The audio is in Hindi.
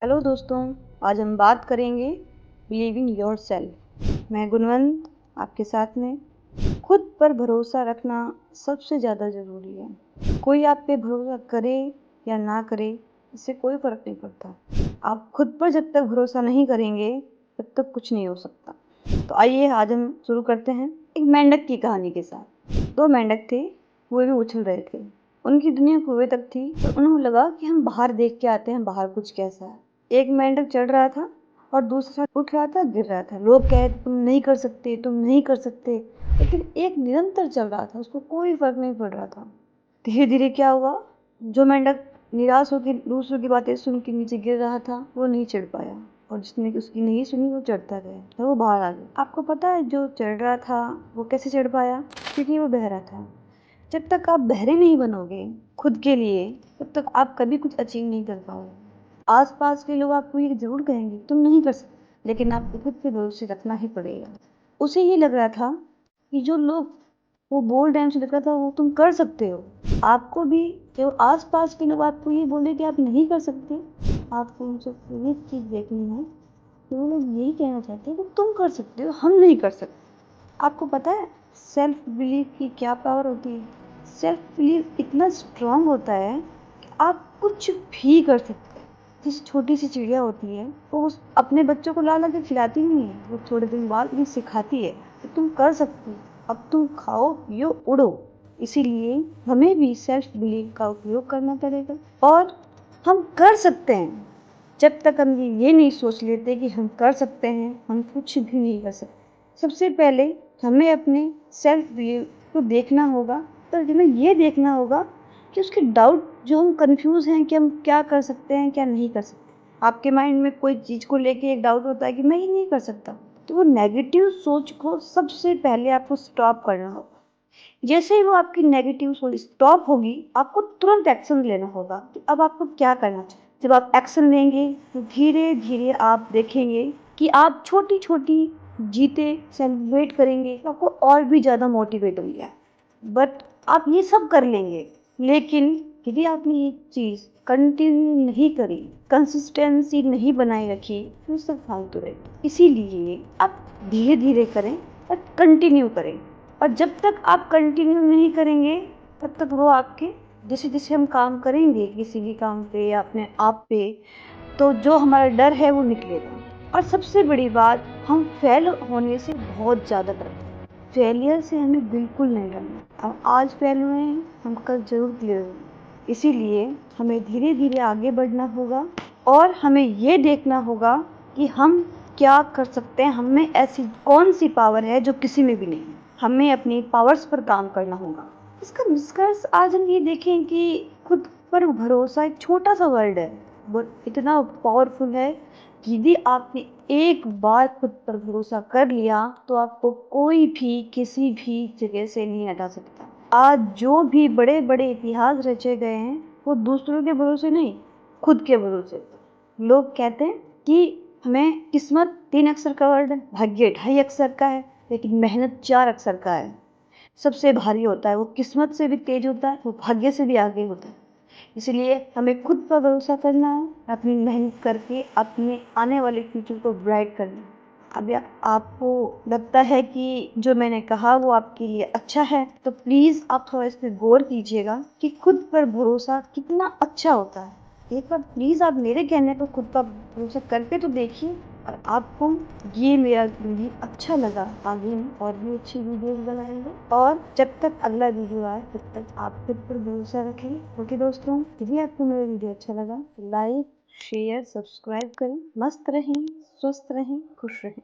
हेलो दोस्तों, आज हम बात करेंगे बिलीविंग योरसेल्फ। मैं गुणवंत आपके साथ में। खुद पर भरोसा रखना सबसे ज़्यादा ज़रूरी है। कोई आप पे भरोसा करे या ना करे, इससे कोई फ़र्क नहीं पड़ता। आप खुद पर जब तक भरोसा नहीं करेंगे तब तक कुछ नहीं हो सकता। तो आइए आज हम शुरू करते हैं एक मेंढक की कहानी के साथ। दो मेंढक थे, कुएं में उछल रहे थे। उनकी दुनिया कुएं तक थी, तो उन्हें लगा कि हम बाहर देख के आते हैं, बाहर कुछ कैसा है। एक मेंढक चढ़ रहा था और दूसरा उठ रहा था, गिर रहा था। लोग कहे तुम नहीं कर सकते, तुम नहीं कर सकते, लेकिन एक निरंतर चल रहा था, उसको कोई फर्क नहीं पड़ रहा था। धीरे धीरे क्या हुआ, जो मेंढक निराश होकर दूसरों की बातें सुन के नीचे गिर रहा था, वो नहीं चढ़ पाया, और जिसने उसकी नहीं सुनी वो चढ़ता गया, तो वो बाहर आ गया। आपको पता है जो चढ़ रहा था वो कैसे चढ़ पाया? क्योंकि वो बहरा था। जब तक आप बहरे नहीं बनोगे खुद के लिए, तब तक आप कभी कुछ अचीव नहीं कर पाओगे। आसपास के लोग आपको ये जरूर कहेंगे तुम नहीं कर सकते, लेकिन आपको खुद पे भरोसे रखना ही पड़ेगा। उसे ये लग रहा था कि जो लोग वो बोल रहे हैं, उसे लग रहा था वो तुम कर सकते हो। आपको भी जो आसपास के लोग आपको ये बोले कि आप नहीं कर सकते, आपको उनसे ये चीज़ देखनी है कि वो लोग यही कहना चाहते हैं कि तुम कर सकते हो, हम नहीं कर सकते। आपको पता है सेल्फ बिलीफ की क्या पावर होती है? सेल्फ बिलीफ इतना स्ट्रांग होता है कि आप कुछ भी कर सकते हैं। जैसे छोटी सी चिड़िया होती है, वो अपने बच्चों को ला ला के खिलाती नहीं है, वो थोड़े दिन बाद उन्हें सिखाती है कि तुम कर सकते हो, अब तुम खाओ पियो उड़ो। इसीलिए हमें भी सेल्फ बिलीफ का उपयोग करना पड़ेगा, और हम कर सकते हैं। जब तक हम ये नहीं सोच लेते कि हम कर सकते हैं, हम कुछ भी नहीं कर सकते। सबसे पहले हमें अपने सेल्फ बिलीव को देखना होगा, तो हमें ये देखना होगा कि उसके डाउट, जो हम कंफ्यूज हैं कि हम क्या कर सकते हैं क्या नहीं कर सकते। आपके माइंड में कोई चीज़ को लेके एक डाउट होता है कि मैं ये नहीं कर सकता, तो वो नेगेटिव सोच को सबसे पहले आपको स्टॉप करना होगा। जैसे ही वो आपकी नेगेटिव सोच स्टॉप होगी, आपको तुरंत एक्शन लेना होगा कि अब आपको क्या करना चाहिए। जब आप एक्शन लेंगे तो धीरे धीरे आप देखेंगे कि आप छोटी छोटी जीते सेलिब्रेट करेंगे, तो आपको और भी ज़्यादा मोटिवेट होंगे। बट आप ये सब कर लेंगे, लेकिन यदि आपने ये चीज़ कंटिन्यू नहीं करी, कंसिस्टेंसी नहीं बनाए रखी, तो सब फालतू रहेगी। इसीलिए आप धीरे धीरे करें और कंटिन्यू करें। और जब तक आप कंटिन्यू नहीं करेंगे, तब तक वो आपके, जैसे जैसे हम काम करेंगे किसी भी काम पे या अपने आप पे, तो जो हमारा डर है वो निकलेगा। और सबसे बड़ी बात, हम फेल होने से बहुत ज़्यादा डरते हैं। फेलियर से हमें बिल्कुल नहीं डरना। हम आज फेल हुए हैं, हम कल जरूर क्लियर होंगे। इसीलिए हमें धीरे धीरे आगे बढ़ना होगा, और हमें ये देखना होगा कि हम क्या कर सकते हैं। हमें ऐसी कौन सी पावर है जो किसी में भी नहीं है। हमें अपनी पावर्स पर काम करना होगा। इसका निष्कर्ष आज हम ये देखें कि खुद पर भरोसा एक छोटा सा वर्ड है, वो इतना पावरफुल है कि यदि आपने एक बार खुद पर भरोसा कर लिया, तो आपको कोई भी किसी भी जगह से नहीं हटा सकता। आज जो भी बड़े बड़े इतिहास रचे गए हैं, वो दूसरों के भरोसे नहीं, खुद के भरोसे। लोग कहते हैं कि हमें किस्मत 3 अक्षर का वर्ड है, भाग्य 2.5 अक्षर का है, लेकिन मेहनत 4 अक्षर का है। सबसे भारी होता है, वो किस्मत से भी तेज होता है, वो भाग्य से भी आगे होता है। इसलिए हमें खुद पर भरोसा करना है, अपनी मेहनत करके अपने आने वाले फ्यूचर को ब्राइट करना है। अब आपको लगता है कि जो मैंने कहा वो आपके लिए अच्छा है, तो प्लीज़ आप थोड़ा इस पर गौर कीजिएगा कि खुद पर भरोसा कितना अच्छा होता है। एक बार प्लीज़ आप मेरे कहने पर खुद पर भरोसा करके तो देखिए, और आपको ये मेरा वीडियो अच्छा लगा, आगे हम और भी अच्छी वीडियोस बनाएंगे। और जब तक अगला वीडियो आए तब तक आप खुद पर भरोसा रखें। ओके दोस्तों, यदि आपको मेरा वीडियो अच्छा लगा तो लाइक शेयर सब्सक्राइब करें। मस्त रहें, स्वस्थ रहें, खुश रहें।